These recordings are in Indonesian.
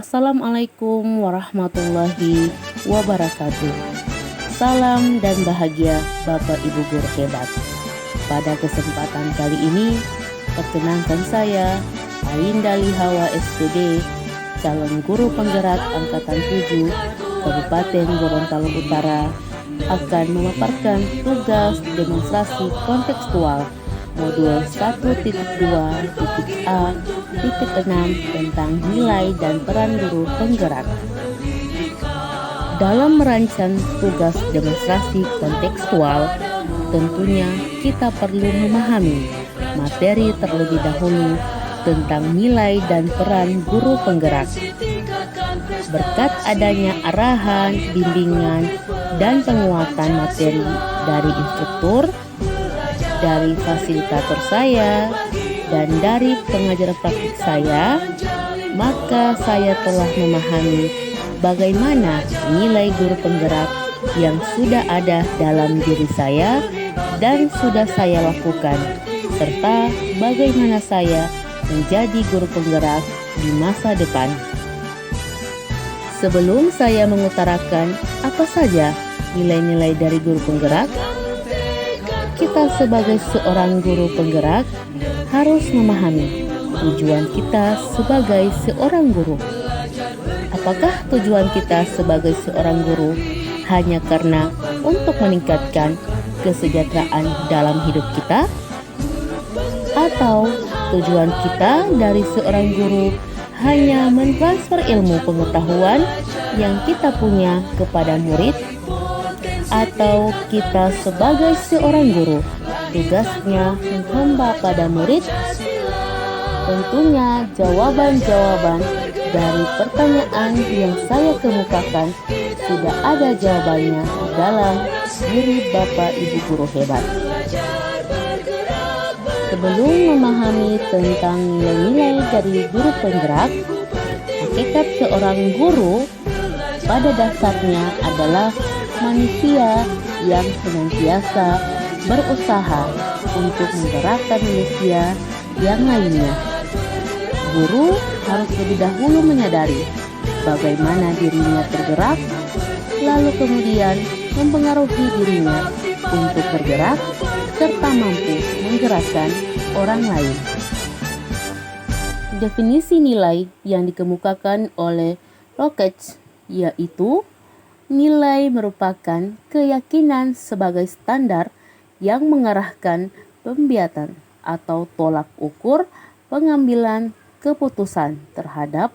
Assalamualaikum warahmatullahi wabarakatuh. Salam dan bahagia Bapak Ibu guru hebat. Pada kesempatan kali ini, perkenankan saya Ainda Lihawa SPD, calon guru penggerak angkatan 7 Kabupaten Gorontalo Utara, akan memaparkan tugas demonstrasi kontekstual modul 1.2.A.6 tentang nilai dan peran guru penggerak. Dalam merancang tugas demonstrasi kontekstual, tentunya kita perlu memahami materi terlebih dahulu tentang nilai dan peran guru penggerak. Berkat adanya arahan, bimbingan, dan penguatan materi dari instruktur, dari fasilitator saya, dan dari pengajar praktik saya, maka saya telah memahami bagaimana nilai guru penggerak yang sudah ada dalam diri saya dan sudah saya lakukan, serta bagaimana saya menjadi guru penggerak di masa depan. Sebelum saya mengutarakan apa saja nilai-nilai dari guru penggerak, kita sebagai seorang guru penggerak harus memahami tujuan kita sebagai seorang guru. Apakah tujuan kita sebagai seorang guru hanya karena untuk meningkatkan kesejahteraan dalam hidup kita? Atau tujuan kita dari seorang guru hanya mentransfer ilmu pengetahuan yang kita punya kepada murid? Atau kita sebagai seorang guru tugasnya menghamba pada murid? Tentunya jawaban-jawaban dari pertanyaan yang saya kemukakan sudah ada jawabannya dalam diri Bapak Ibu guru hebat. Sebelum memahami tentang nilai-nilai dari guru penggerak, hakikat seorang guru pada dasarnya adalah manusia yang senantiasa berusaha untuk menggerakkan manusia yang lainnya. Guru harus lebih dahulu menyadari bagaimana dirinya tergerak, lalu kemudian mempengaruhi dirinya untuk bergerak serta mampu menggerakkan orang lain. Definisi nilai yang dikemukakan oleh Lukács yaitu nilai merupakan keyakinan sebagai standar yang mengarahkan pembiatan atau tolak ukur pengambilan keputusan terhadap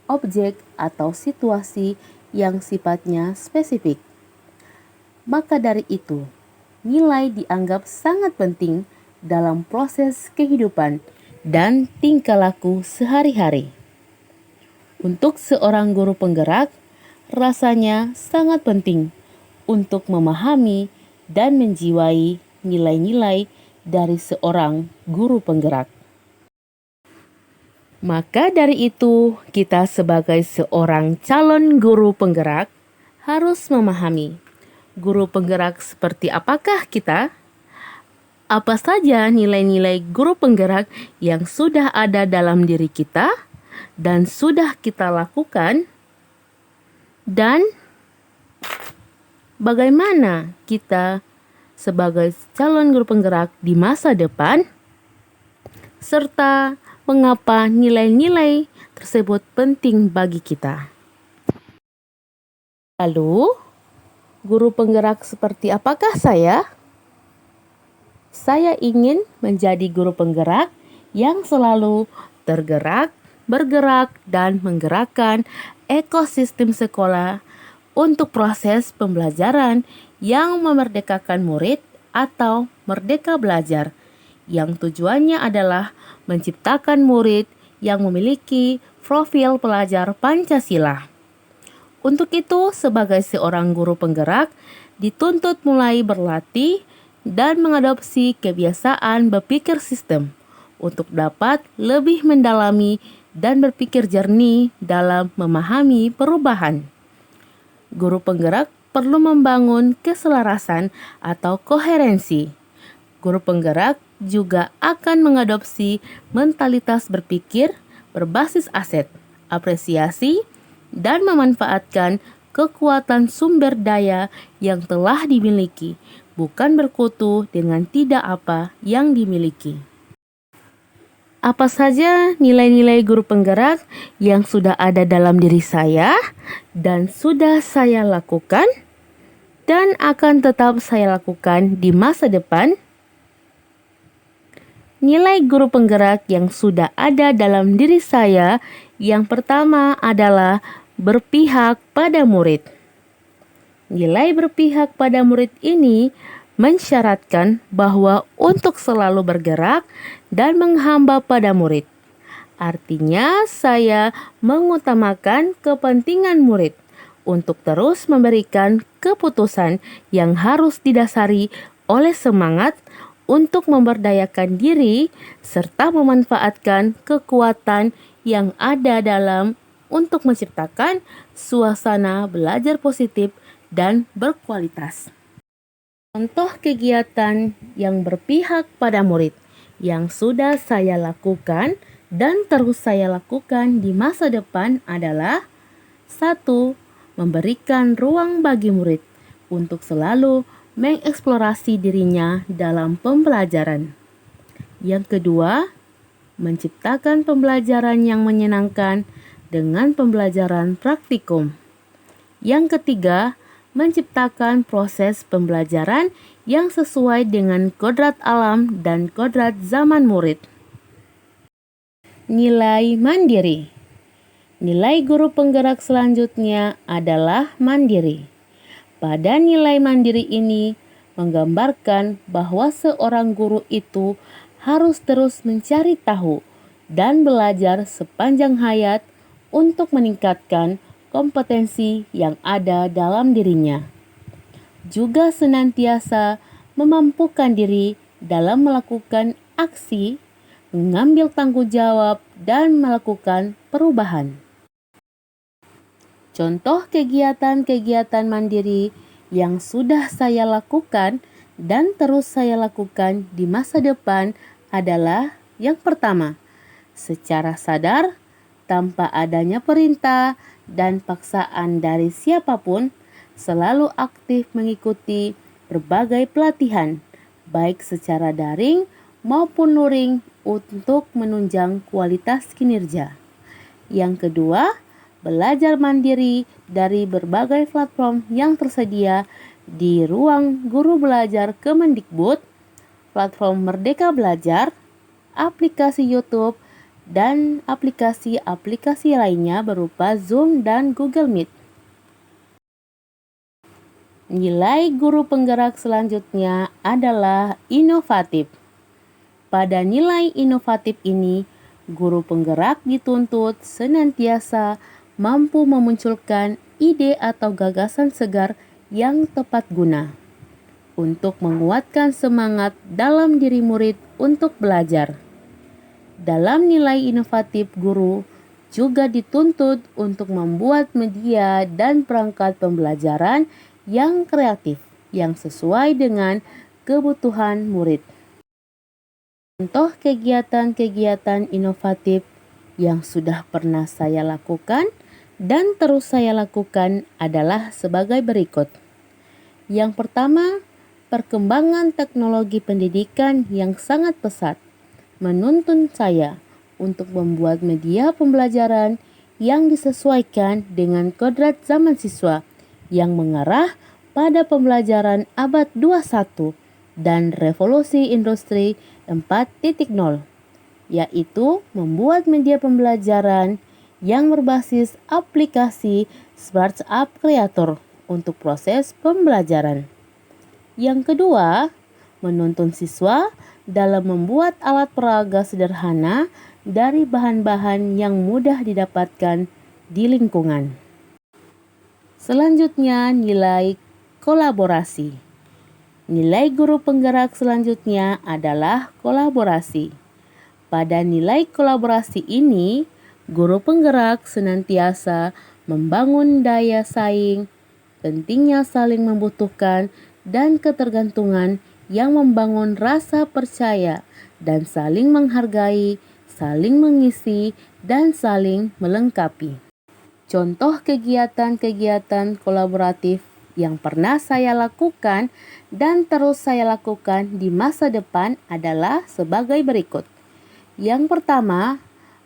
objek atau situasi yang sifatnya spesifik. Maka dari itu, nilai dianggap sangat penting dalam proses kehidupan dan tingkah laku sehari-hari. Untuk seorang guru penggerak, rasanya sangat penting untuk memahami dan menjiwai nilai-nilai dari seorang guru penggerak. Maka dari itu, kita sebagai seorang calon guru penggerak harus memahami guru penggerak seperti apakah kita? Apa saja nilai-nilai guru penggerak yang sudah ada dalam diri kita dan sudah kita lakukan? Dan bagaimana kita sebagai calon guru penggerak di masa depan? Serta mengapa nilai-nilai tersebut penting bagi kita. Lalu, guru penggerak seperti apakah saya? Saya ingin menjadi guru penggerak yang selalu tergerak, bergerak, dan menggerakkan ekosistem sekolah untuk proses pembelajaran yang memerdekakan murid atau merdeka belajar, yang tujuannya adalah menciptakan murid yang memiliki profil pelajar Pancasila. Untuk itu, sebagai seorang guru penggerak, dituntut mulai berlatih dan mengadopsi kebiasaan berpikir sistem untuk dapat lebih mendalami dan berpikir jernih dalam memahami perubahan. Guru penggerak perlu membangun keselarasan atau koherensi. Guru penggerak juga akan mengadopsi mentalitas berpikir berbasis aset, apresiasi, dan memanfaatkan kekuatan sumber daya yang telah dimiliki, bukan berkutu dengan tidak apa yang dimiliki. Apa saja nilai-nilai guru penggerak yang sudah ada dalam diri saya dan sudah saya lakukan dan akan tetap saya lakukan di masa depan? Nilai guru penggerak yang sudah ada dalam diri saya yang pertama adalah berpihak pada murid. Nilai berpihak pada murid ini mensyaratkan bahwa untuk selalu bergerak dan menghamba pada murid. Artinya, saya mengutamakan kepentingan murid untuk terus memberikan keputusan yang harus didasari oleh semangat untuk memberdayakan diri serta memanfaatkan kekuatan yang ada dalam untuk menciptakan suasana belajar positif dan berkualitas. Contoh kegiatan yang berpihak pada murid yang sudah saya lakukan dan terus saya lakukan di masa depan adalah 1. Memberikan ruang bagi murid untuk selalu mengeksplorasi dirinya dalam pembelajaran. Yang kedua, menciptakan pembelajaran yang menyenangkan dengan pembelajaran praktikum. Yang ketiga, menciptakan proses pembelajaran yang sesuai dengan kodrat alam dan kodrat zaman murid. Nilai mandiri. Nilai guru penggerak selanjutnya adalah mandiri. Pada nilai mandiri ini menggambarkan bahwa seorang guru itu harus terus mencari tahu dan belajar sepanjang hayat untuk meningkatkan kompetensi yang ada dalam dirinya. Juga senantiasa memampukan diri dalam melakukan aksi, mengambil tanggung jawab, dan melakukan perubahan. Contoh kegiatan-kegiatan mandiri yang sudah saya lakukan dan terus saya lakukan di masa depan adalah yang pertama, secara sadar, tanpa adanya perintah dan paksaan dari siapapun, selalu aktif mengikuti berbagai pelatihan, baik secara daring maupun luring untuk menunjang kualitas kinerja. Yang kedua, belajar mandiri dari berbagai platform yang tersedia di ruang guru belajar Kemendikbud, platform Merdeka Belajar, aplikasi YouTube, dan aplikasi-aplikasi lainnya berupa Zoom dan Google Meet. Nilai guru penggerak selanjutnya adalah inovatif. Pada nilai inovatif ini, guru penggerak dituntut senantiasa mampu memunculkan ide atau gagasan segar yang tepat guna untuk menguatkan semangat dalam diri murid untuk belajar. Dalam nilai inovatif, guru juga dituntut untuk membuat media dan perangkat pembelajaran yang kreatif, yang sesuai dengan kebutuhan murid. Contoh kegiatan-kegiatan inovatif yang sudah pernah saya lakukan dan terus saya lakukan adalah sebagai berikut. Yang pertama, perkembangan teknologi pendidikan yang sangat pesat menuntun saya untuk membuat media pembelajaran yang disesuaikan dengan kodrat zaman siswa yang mengarah pada pembelajaran abad 21 dan revolusi industri 4.0, yaitu membuat media pembelajaran yang berbasis aplikasi Smart App Creator untuk proses pembelajaran. Yang kedua, menuntun siswa dalam membuat alat peraga sederhana dari bahan-bahan yang mudah didapatkan di lingkungan. Selanjutnya, nilai kolaborasi. Nilai guru penggerak selanjutnya adalah kolaborasi. Pada nilai kolaborasi ini, guru penggerak senantiasa membangun daya saing, pentingnya saling membutuhkan, dan ketergantungan yang membangun rasa percaya dan saling menghargai, saling mengisi, dan saling melengkapi. Contoh kegiatan-kegiatan kolaboratif yang pernah saya lakukan dan terus saya lakukan di masa depan adalah sebagai berikut. Yang pertama,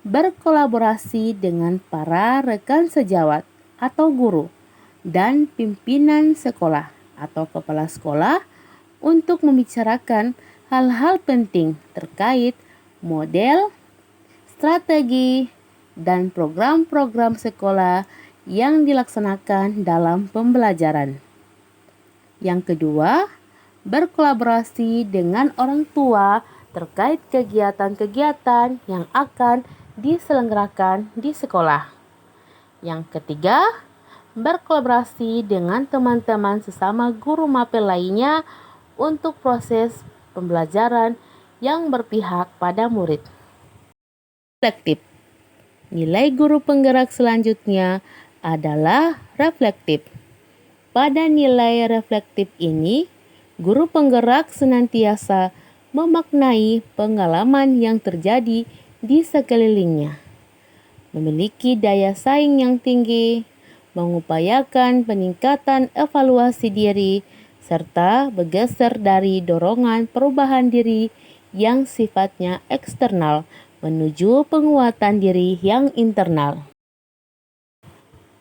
berkolaborasi dengan para rekan sejawat atau guru dan pimpinan sekolah atau kepala sekolah untuk membicarakan hal-hal penting terkait model, strategi, dan program-program sekolah yang dilaksanakan dalam pembelajaran. Yang kedua, berkolaborasi dengan orang tua terkait kegiatan-kegiatan yang akan diselenggarakan di sekolah. Yang ketiga, berkolaborasi dengan teman-teman sesama guru mapel lainnya untuk proses pembelajaran yang berpihak pada murid. Reflektif. Nilai guru penggerak selanjutnya adalah reflektif. Pada nilai reflektif ini, guru penggerak senantiasa memaknai pengalaman yang terjadi di sekelilingnya, memiliki daya saing yang tinggi, mengupayakan peningkatan evaluasi diri, serta bergeser dari dorongan perubahan diri yang sifatnya eksternal menuju penguatan diri yang internal.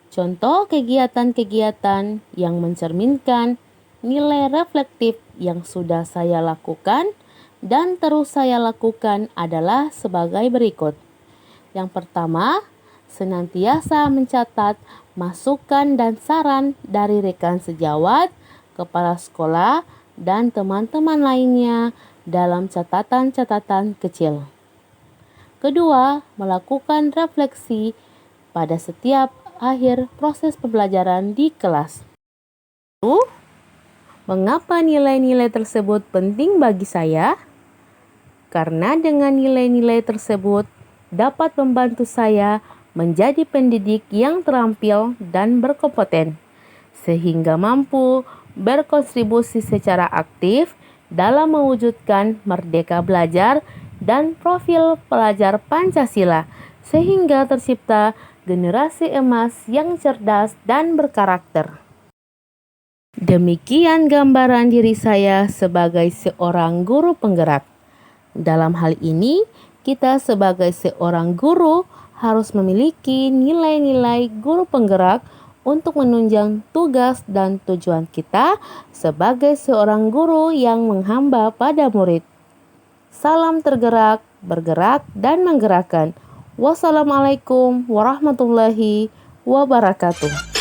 Contoh kegiatan-kegiatan yang mencerminkan nilai reflektif yang sudah saya lakukan dan terus saya lakukan adalah sebagai berikut. Yang pertama, senantiasa mencatat masukan dan saran dari rekan sejawat, kepala sekolah, dan teman-teman lainnya dalam catatan-catatan kecil. Kedua, melakukan refleksi pada setiap akhir proses pembelajaran di kelas. Lalu, mengapa nilai-nilai tersebut penting bagi saya? Karena dengan nilai-nilai tersebut dapat membantu saya menjadi pendidik yang terampil dan berkompeten, sehingga mampu berkontribusi secara aktif dalam mewujudkan merdeka belajar dan profil pelajar Pancasila, sehingga tercipta generasi emas yang cerdas dan berkarakter. Demikian gambaran diri saya sebagai seorang guru penggerak. Dalam hal ini, kita sebagai seorang guru harus memiliki nilai-nilai guru penggerak untuk menunjang tugas dan tujuan kita sebagai seorang guru yang menghamba pada murid. Salam tergerak, bergerak, dan menggerakkan. Wassalamualaikum warahmatullahi wabarakatuh.